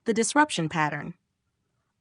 The disruption pattern,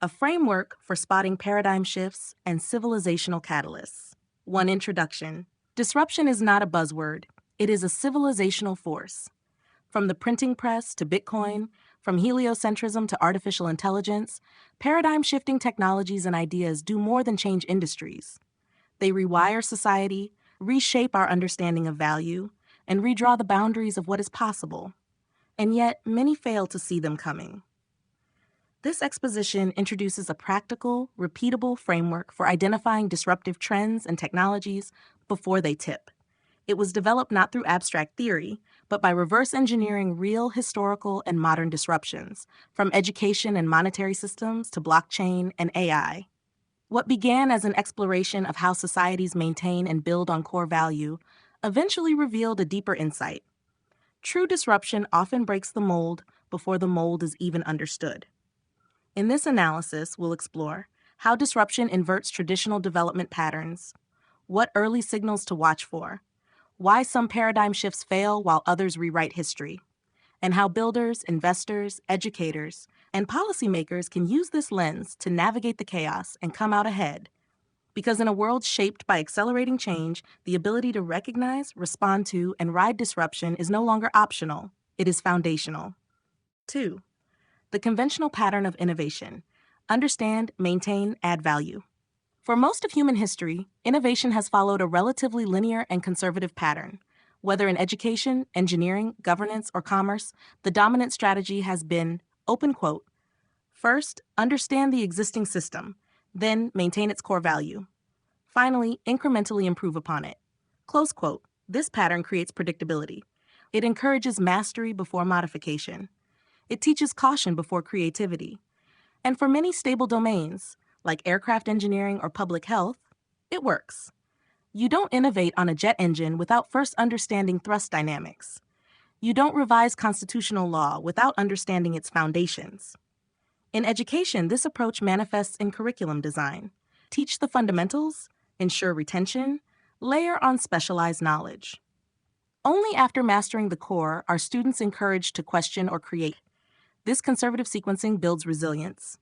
a framework for spotting paradigm shifts and civilizational catalysts. One introduction. Disruption is not a buzzword, it is a civilizational force. From the printing press to Bitcoin, from heliocentrism to artificial intelligence, paradigm-shifting technologies and ideas do more than change industries. They rewire society, reshape our understanding of value, and redraw the boundaries of what is possible. And yet, many fail to see them coming. This exposition introduces a practical, repeatable framework for identifying disruptive trends and technologies before they tip. It was developed not through abstract theory, but by reverse engineering real historical and modern disruptions, from education and monetary systems to blockchain and AI. What began as an exploration of how societies maintain and build on core value eventually revealed a deeper insight. True disruption often breaks the mold before the mold is even understood. In this analysis, we'll explore how disruption inverts traditional development patterns, what early signals to watch for, why some paradigm shifts fail while others rewrite history, and how builders, investors, educators, and policymakers can use this lens to navigate the chaos and come out ahead. Because in a world shaped by accelerating change, the ability to recognize, respond to, and ride disruption is no longer optional, it is foundational. 2. The conventional pattern of innovation. Understand, maintain, add value. For most of human history, innovation has followed a relatively linear and conservative pattern. Whether in education, engineering, governance, or commerce, the dominant strategy has been, open quote, first, understand the existing system, then maintain its core value. Finally, incrementally improve upon it. Close quote. This pattern creates predictability. It encourages mastery before modification. It teaches caution before creativity. And for many stable domains, like aircraft engineering or public health, it works. You don't innovate on a jet engine without first understanding thrust dynamics. You don't revise constitutional law without understanding its foundations. In education, this approach manifests in curriculum design. Teach the fundamentals, ensure retention, layer on specialized knowledge. Only after mastering the core are students encouraged to question or create. This conservative sequencing builds resilience.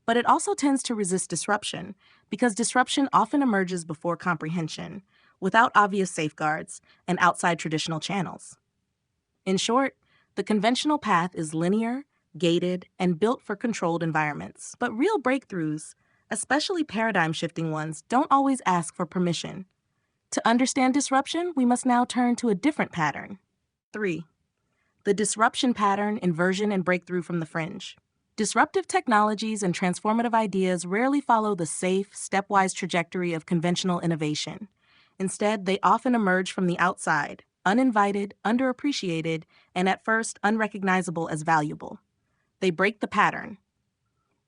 But it also tends to resist disruption, because disruption often emerges before comprehension, without obvious safeguards and outside traditional channels. In short, the conventional path is linear, gated, and built for controlled environments. But real breakthroughs, especially paradigm-shifting ones, don't always ask for permission. To understand disruption, we must now turn to a different pattern. 3. The disruption pattern, inversion, and breakthrough from the fringe. Disruptive technologies and transformative ideas rarely follow the safe, stepwise trajectory of conventional innovation. Instead, they often emerge from the outside, uninvited, underappreciated, and at first unrecognizable as valuable. They break the pattern.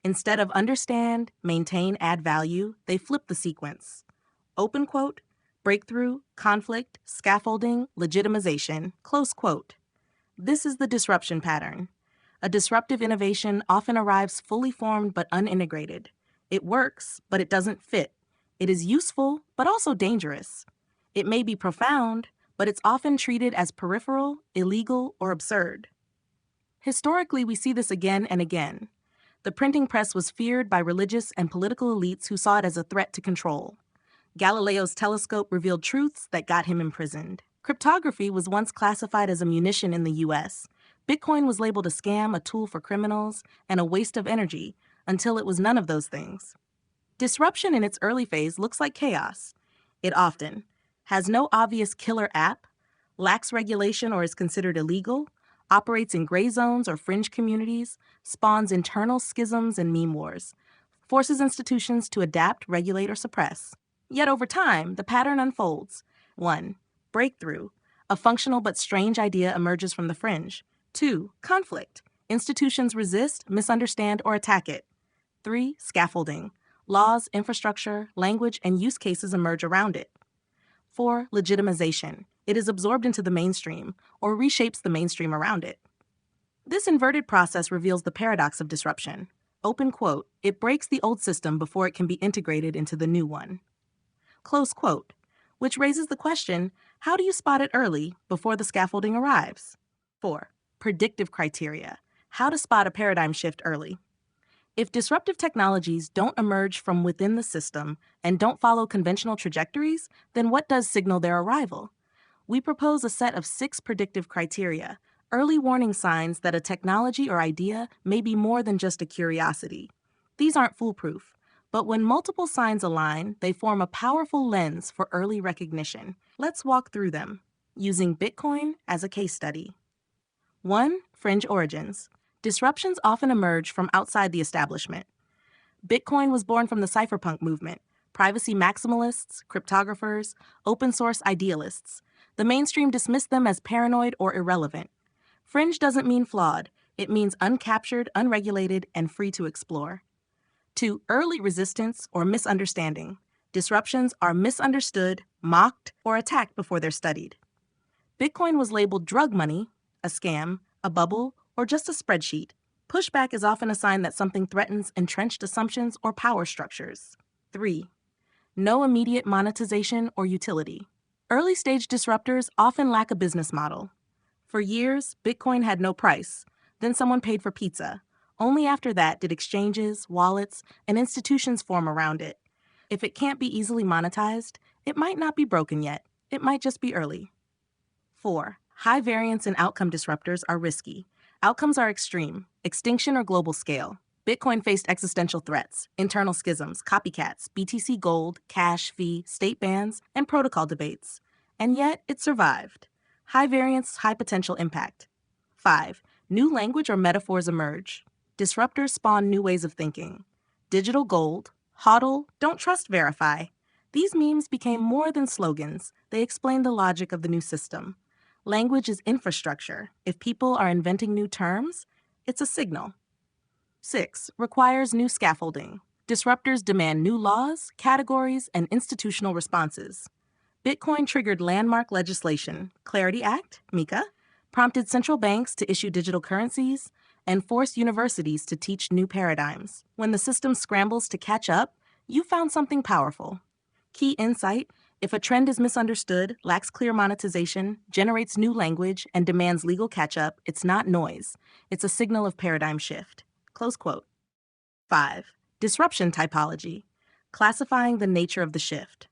Instead of understand, maintain, add value, they flip the sequence. Open quote, breakthrough, conflict, scaffolding, legitimization, close quote. This is the disruption pattern. A disruptive innovation often arrives fully formed but unintegrated. It works, but it doesn't fit. It is useful, but also dangerous. It may be profound, but it's often treated as peripheral, illegal, or absurd. Historically, we see this again and again. The printing press was feared by religious and political elites who saw it as a threat to control. Galileo's telescope revealed truths that got him imprisoned. Cryptography was once classified as a munition in the U.S. Bitcoin was labeled a scam, a tool for criminals, and a waste of energy, until it was none of those things. Disruption in its early phase looks like chaos. It often has no obvious killer app, lacks regulation or is considered illegal, operates in gray zones or fringe communities, spawns internal schisms and meme wars, forces institutions to adapt, regulate, or suppress. Yet over time, the pattern unfolds. 1. Breakthrough. A functional but strange idea emerges from the fringe. 2. Conflict. Institutions resist, misunderstand, or attack it. 3. Scaffolding. Laws, infrastructure, language, and use cases emerge around it. 4. Legitimization. It is absorbed into the mainstream, or reshapes the mainstream around it. This inverted process reveals the paradox of disruption. Open quote, it breaks the old system before it can be integrated into the new one. Close quote, which raises the question, how do you spot it early, before the scaffolding arrives? 4. Predictive criteria. How to spot a paradigm shift early. If disruptive technologies don't emerge from within the system and don't follow conventional trajectories, then what does signal their arrival? We propose a set of 6 predictive criteria, early warning signs that a technology or idea may be more than just a curiosity. These aren't foolproof, but when multiple signs align, they form a powerful lens for early recognition. Let's walk through them, using Bitcoin as a case study. 1. Fringe origins. Disruptions often emerge from outside the establishment. Bitcoin was born from the cypherpunk movement, privacy maximalists, cryptographers, open source idealists. The mainstream dismissed them as paranoid or irrelevant. Fringe doesn't mean flawed, it means uncaptured, unregulated, and free to explore. 2. Early resistance or misunderstanding. Disruptions are misunderstood, mocked, or attacked before they're studied. Bitcoin was labeled drug money, a scam, a bubble, or just a spreadsheet. Pushback is often a sign that something threatens entrenched assumptions or power structures. 3. No immediate monetization or utility. Early-stage disruptors often lack a business model. For years, Bitcoin had no price. Then someone paid for pizza. Only after that did exchanges, wallets, and institutions form around it. If it can't be easily monetized, it might not be broken yet. It might just be early. 4. High variance and outcome disruptors are risky. Outcomes are extreme, extinction or global scale. Bitcoin faced existential threats, internal schisms, copycats, BTC gold, cash fee, state bans, and protocol debates. And yet, it survived. High variance, high potential impact. 5. New language or metaphors emerge. Disruptors spawn new ways of thinking. Digital gold, hodl, don't trust, verify. These memes became more than slogans. They explain the logic of the new system. Language is infrastructure. If people are inventing new terms, it's a signal. 6. Requires new scaffolding. Disruptors demand new laws, categories, and institutional responses. Bitcoin triggered landmark legislation, Clarity Act, MiCA, prompted central banks to issue digital currencies, and forced universities to teach new paradigms. When the system scrambles to catch up, you found something powerful. Key insight: if a trend is misunderstood, lacks clear monetization, generates new language, and demands legal catch-up, it's not noise. It's a signal of paradigm shift. Close quote. 5. Disruption typology. Classifying the nature of the shift.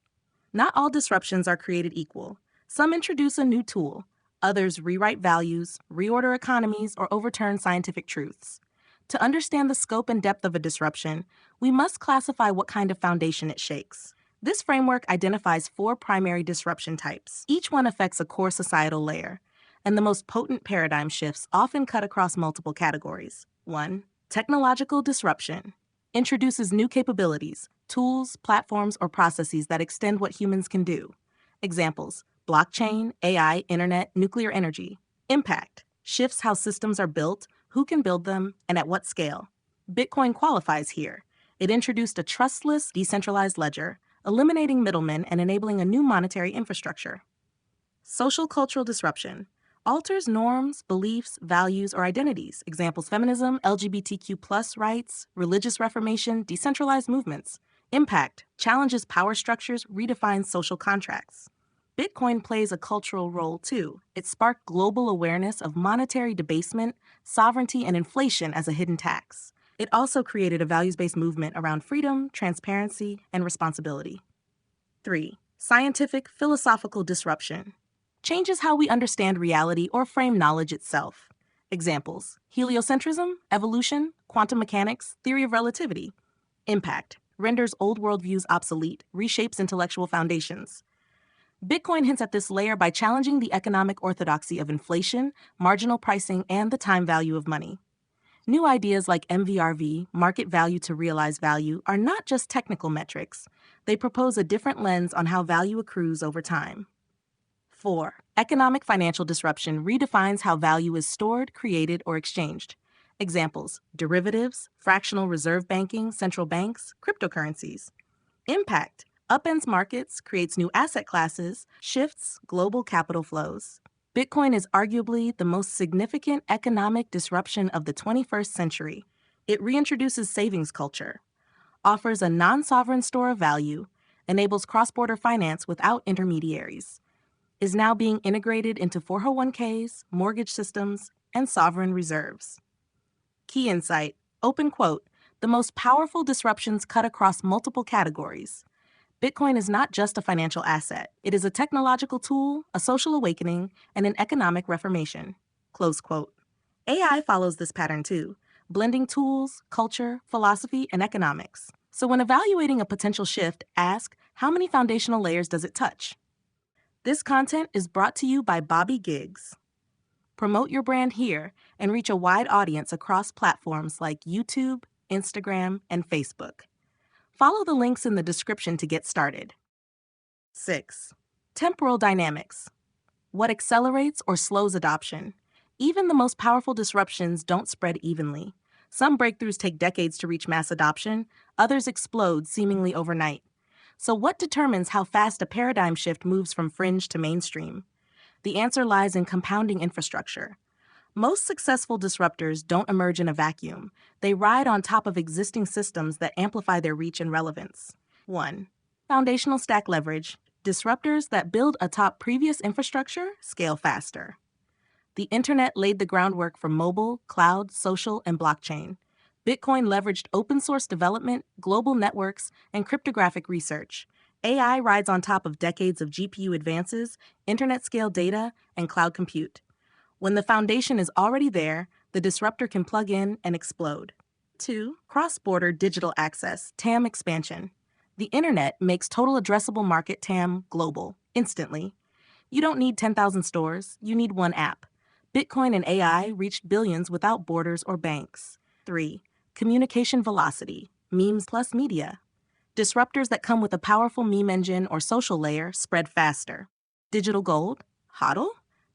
Not all disruptions are created equal. Some introduce a new tool. Others rewrite values, reorder economies, or overturn scientific truths. To understand the scope and depth of a disruption, we must classify what kind of foundation it shakes. This framework identifies 4 primary disruption types. Each one affects a core societal layer, and the most potent paradigm shifts often cut across multiple categories. 1. Technological disruption. Introduces new capabilities, tools, platforms, or processes that extend what humans can do. Examples: blockchain, AI, internet, nuclear energy. Impact. Shifts how systems are built, who can build them, and at what scale. Bitcoin qualifies here. It introduced a trustless, decentralized ledger, eliminating middlemen and enabling a new monetary infrastructure. Social cultural disruption. Alters norms, beliefs, values, or identities. Examples: feminism, LGBTQ+ rights, religious reformation, decentralized movements. Impact. Challenges power structures, redefines social contracts. Bitcoin plays a cultural role too. It sparked global awareness of monetary debasement, sovereignty, and inflation as a hidden tax. It also created a values-based movement around freedom, transparency, and responsibility. 3. Scientific, philosophical disruption. Changes how we understand reality or frame knowledge itself. Examples: heliocentrism, evolution, quantum mechanics, theory of relativity. Impact. Renders old worldviews obsolete, reshapes intellectual foundations. Bitcoin hints at this layer by challenging the economic orthodoxy of inflation, marginal pricing, and the time value of money. New ideas like MVRV, market value to realize value, are not just technical metrics. They propose a different lens on how value accrues over time. 4. Economic financial disruption redefines how value is stored, created, or exchanged. Examples: derivatives, fractional reserve banking, central banks, cryptocurrencies. Impact. Upends markets, creates new asset classes, shifts global capital flows. Bitcoin is arguably the most significant economic disruption of the 21st century. It reintroduces savings culture, offers a non-sovereign store of value, enables cross-border finance without intermediaries, is now being integrated into 401ks, mortgage systems, and sovereign reserves. Key insight, open quote, the most powerful disruptions cut across multiple categories. Bitcoin is not just a financial asset. It is a technological tool, a social awakening, and an economic reformation. Close quote. AI follows this pattern too, blending tools, culture, philosophy, and economics. So when evaluating a potential shift, ask, how many foundational layers does it touch? This content is brought to you by Bobby Giggs. Promote your brand here and reach a wide audience across platforms like YouTube, Instagram, and Facebook. Follow the links in the description to get started. 6. Temporal dynamics. What accelerates or slows adoption? Even the most powerful disruptions don't spread evenly. Some breakthroughs take decades to reach mass adoption, others explode seemingly overnight. So what determines how fast a paradigm shift moves from fringe to mainstream? The answer lies in compounding infrastructure. Most successful disruptors don't emerge in a vacuum. They ride on top of existing systems that amplify their reach and relevance. 1. Foundational stack leverage. Disruptors that build atop previous infrastructure scale faster. The internet laid the groundwork for mobile, cloud, social, and blockchain. Bitcoin leveraged open source development, global networks, and cryptographic research. AI rides on top of decades of GPU advances, internet-scale data, and cloud compute. When the foundation is already there, the disruptor can plug in and explode. 2. Cross-border digital access, TAM expansion. The internet makes total addressable market TAM global, instantly. You don't need 10,000 stores, you need one app. Bitcoin and AI reached billions without borders or banks. 3. Communication velocity, memes plus media. Disruptors that come with a powerful meme engine or social layer spread faster. Digital gold? HODL?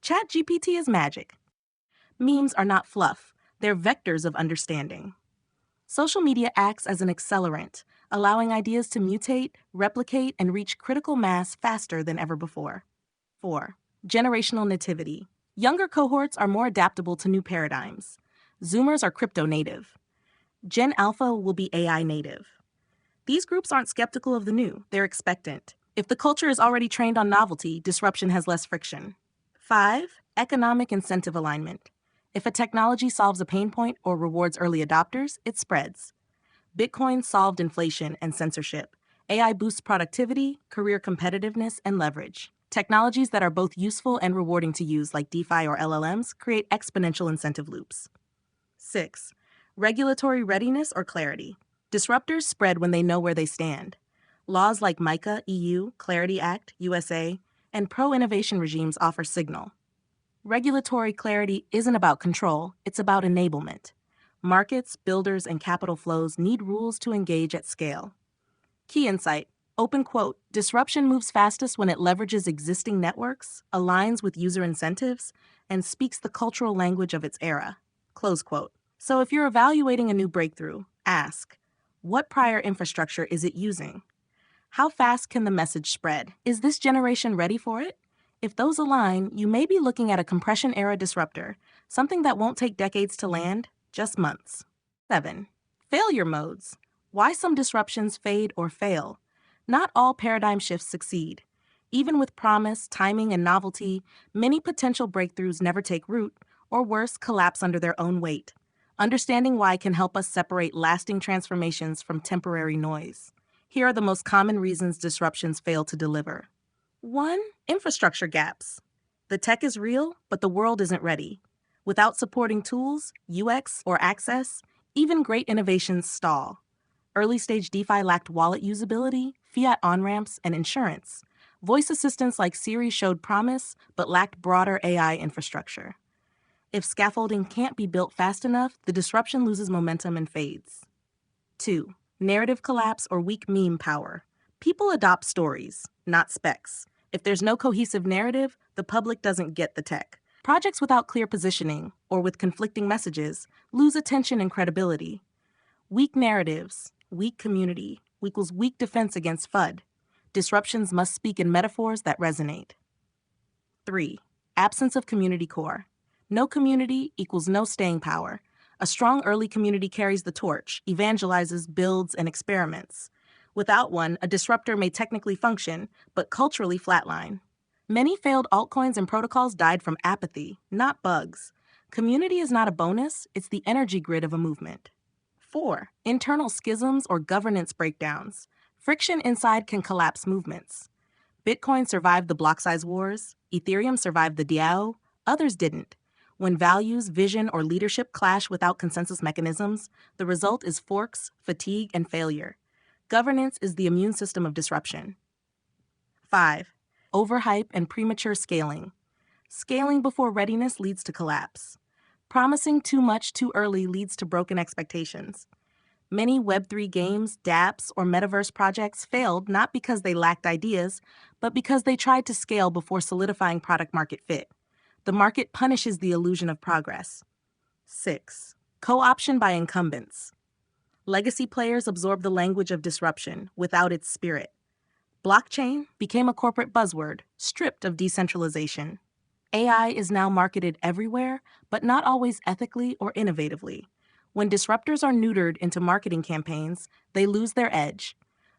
ChatGPT is magic. Memes are not fluff, they're vectors of understanding. Social media acts as an accelerant, allowing ideas to mutate, replicate, and reach critical mass faster than ever before. 4. Generational nativity. Younger cohorts are more adaptable to new paradigms. Zoomers are crypto native. Gen Alpha will be AI native. These groups aren't skeptical of the new, they're expectant. If the culture is already trained on novelty, disruption has less friction. 5. Economic incentive alignment. If a technology solves a pain point or rewards early adopters, it spreads. Bitcoin solved inflation and censorship. AI boosts productivity, career competitiveness, and leverage. Technologies that are both useful and rewarding to use, like DeFi or LLMs, create exponential incentive loops. 6. Regulatory readiness or clarity. Disruptors spread when they know where they stand. Laws like MiCA, EU, Clarity Act, USA, and pro-innovation regimes offer signal. Regulatory clarity isn't about control, it's about enablement. Markets, builders, and capital flows need rules to engage at scale. Key insight, open quote, disruption moves fastest when it leverages existing networks, aligns with user incentives, and speaks the cultural language of its era. Close quote. So if you're evaluating a new breakthrough, ask, what prior infrastructure is it using? How fast can the message spread? Is this generation ready for it? If those align, you may be looking at a compression-era disruptor, something that won't take decades to land, just months. 7. Failure modes. Why some disruptions fade or fail. Not all paradigm shifts succeed. Even with promise, timing, and novelty, many potential breakthroughs never take root, or worse, collapse under their own weight. Understanding why can help us separate lasting transformations from temporary noise. Here are the most common reasons disruptions fail to deliver. 1. Infrastructure gaps. The tech is real, but the world isn't ready. Without supporting tools, UX, or access, even great innovations stall. Early-stage DeFi lacked wallet usability, fiat on-ramps, and insurance. Voice assistants like Siri showed promise, but lacked broader AI infrastructure. If scaffolding can't be built fast enough, the disruption loses momentum and fades. 2. Narrative collapse or weak meme power. People adopt stories, not specs. If there's no cohesive narrative, the public doesn't get the tech. Projects without clear positioning, or with conflicting messages, lose attention and credibility. Weak narratives, weak community, equals weak defense against FUD. Disruptions must speak in metaphors that resonate. 3. Absence of community core. No community equals no staying power. A strong early community carries the torch, evangelizes, builds, and experiments. Without one, a disruptor may technically function, but culturally flatline. Many failed altcoins and protocols died from apathy, not bugs. Community is not a bonus, it's the energy grid of a movement. 4. Internal schisms or governance breakdowns. Friction inside can collapse movements. Bitcoin survived the block size wars, Ethereum survived the DAO, others didn't. When values, vision, or leadership clash without consensus mechanisms, the result is forks, fatigue, and failure. Governance is the immune system of disruption. 5. Overhype and premature scaling. Scaling before readiness leads to collapse. Promising too much too early leads to broken expectations. Many Web3 games, dApps, or metaverse projects failed not because they lacked ideas, but because they tried to scale before solidifying product-market fit. The market punishes the illusion of progress. 6. Co-option by incumbents. Legacy players absorb the language of disruption without its spirit. Blockchain became a corporate buzzword, stripped of decentralization. AI is now marketed everywhere, but not always ethically or innovatively. When disruptors are neutered into marketing campaigns, they lose their edge.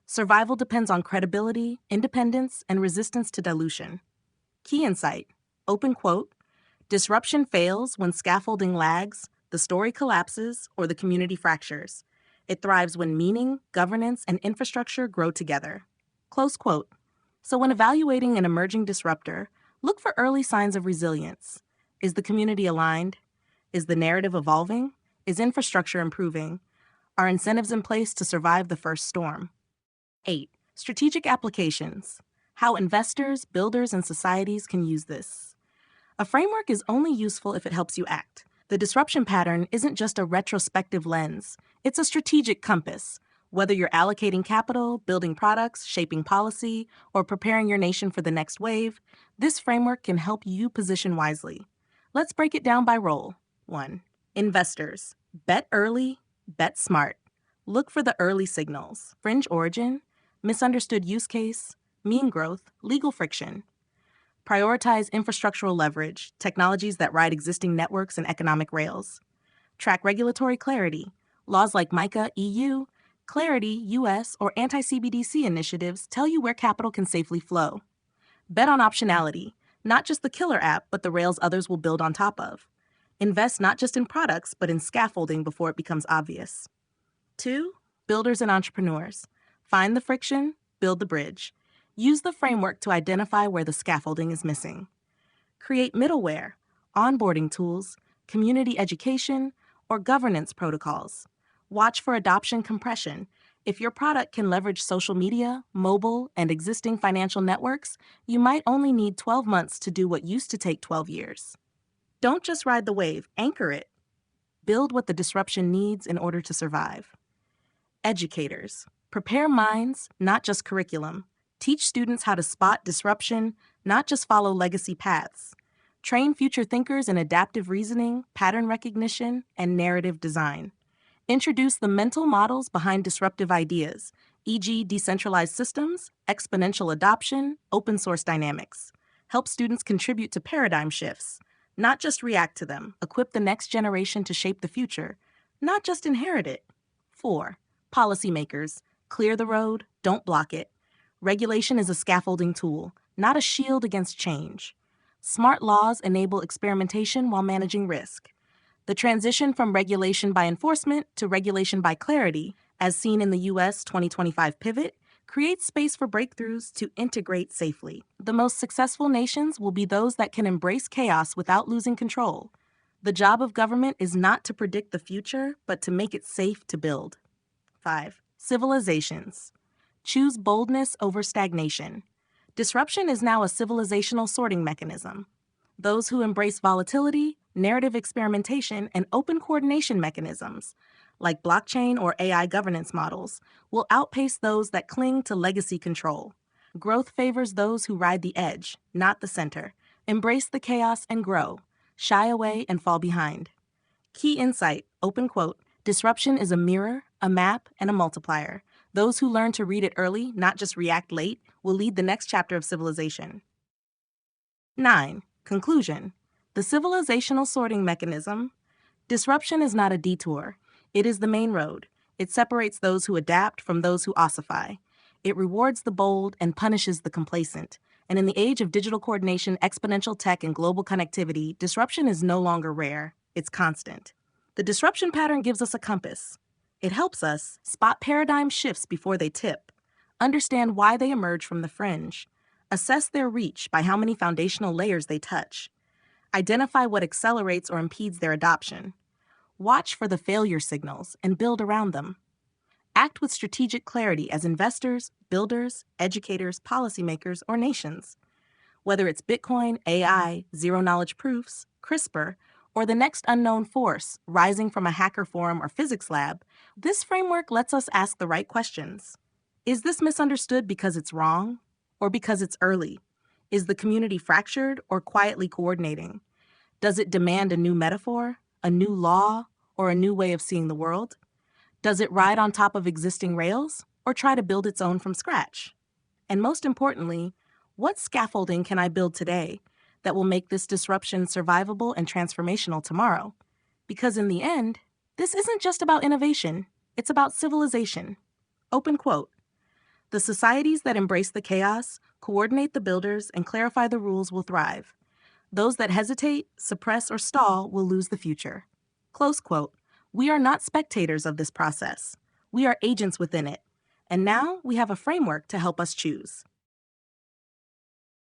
Survival depends on credibility, independence, and resistance to dilution. Key insight, open quote, disruption fails when scaffolding lags, the story collapses, or the community fractures. It thrives when meaning, governance, and infrastructure grow together. Close quote. So when evaluating an emerging disruptor, look for early signs of resilience. Is the community aligned? Is the narrative evolving? Is infrastructure improving? Are incentives in place to survive the first storm? 8. Strategic applications. How investors, builders, and societies can use this. A framework is only useful if it helps you act. The disruption pattern isn't just a retrospective lens. It's a strategic compass. Whether you're allocating capital, building products, shaping policy, or preparing your nation for the next wave, this framework can help you position wisely. Let's break it down by role. 1. Investors. Bet early, bet smart. Look for the early signals: fringe origin, misunderstood use case, mean growth, legal friction. Prioritize infrastructural leverage, technologies that ride existing networks and economic rails. Track regulatory clarity. Laws like MiCA EU, Clarity US, or anti-CBDC initiatives tell you where capital can safely flow. Bet on optionality, not just the killer app, but the rails others will build on top of. Invest not just in products, but in scaffolding before it becomes obvious. 2. Builders and entrepreneurs. Find the friction, build the bridge. Use the framework to identify where the scaffolding is missing. Create middleware, onboarding tools, community education, or governance protocols. Watch for adoption compression. If your product can leverage social media, mobile, and existing financial networks, you might only need 12 months to do what used to take 12 years. Don't just ride the wave, anchor it. Build what the disruption needs in order to survive. Educators. Prepare minds, not just curriculum. Teach students how to spot disruption, not just follow legacy paths. Train future thinkers in adaptive reasoning, pattern recognition, and narrative design. Introduce the mental models behind disruptive ideas, e.g. decentralized systems, exponential adoption, open source dynamics. Help students contribute to paradigm shifts, not just react to them. Equip the next generation to shape the future, not just inherit it. 4. Policymakers. Clear the road, don't block it. Regulation is a scaffolding tool, not a shield against change. Smart laws enable experimentation while managing risk. The transition from regulation by enforcement to regulation by clarity, as seen in the U.S. 2025 pivot, creates space for breakthroughs to integrate safely. The most successful nations will be those that can embrace chaos without losing control. The job of government is not to predict the future, but to make it safe to build. 5. Civilizations. Choose boldness over stagnation. Disruption is now a civilizational sorting mechanism. Those who embrace volatility, narrative experimentation, and open coordination mechanisms, like blockchain or AI governance models, will outpace those that cling to legacy control. Growth favors those who ride the edge, not the center. Embrace the chaos and grow. Shy away and fall behind. Key insight, open quote, disruption is a mirror, a map, and a multiplier. Those who learn to read it early, not just react late, will lead the next chapter of civilization. 9. Conclusion. The civilizational sorting mechanism. Disruption is not a detour. It is the main road. It separates those who adapt from those who ossify. It rewards the bold and punishes the complacent. And in the age of digital coordination, exponential tech, and global connectivity, disruption is no longer rare. it's constant. The disruption pattern gives us a compass. It helps us spot paradigm shifts before they tip, understand why they emerge from the fringe, assess their reach by how many foundational layers they touch, identify what accelerates or impedes their adoption, watch for the failure signals and build around them. Act with strategic clarity as investors, builders, educators, policymakers, or nations. Whether it's Bitcoin, AI, zero-knowledge proofs, CRISPR, or the next unknown force rising from a hacker forum or physics lab, this framework lets us ask the right questions. Is this misunderstood because it's wrong, or because it's early? Is the community fractured or quietly coordinating? Does it demand a new metaphor, a new law, or a new way of seeing the world? Does it ride on top of existing rails, or try to build its own from scratch? And most importantly, what scaffolding can I build today that will make this disruption survivable and transformational tomorrow? Because in the end, this isn't just about innovation, it's about civilization. Open quote. The societies that embrace the chaos, coordinate the builders, and clarify the rules will thrive. Those that hesitate, suppress, or stall will lose the future. Close quote. We are not spectators of this process. We are agents within it. And now we have a framework to help us choose.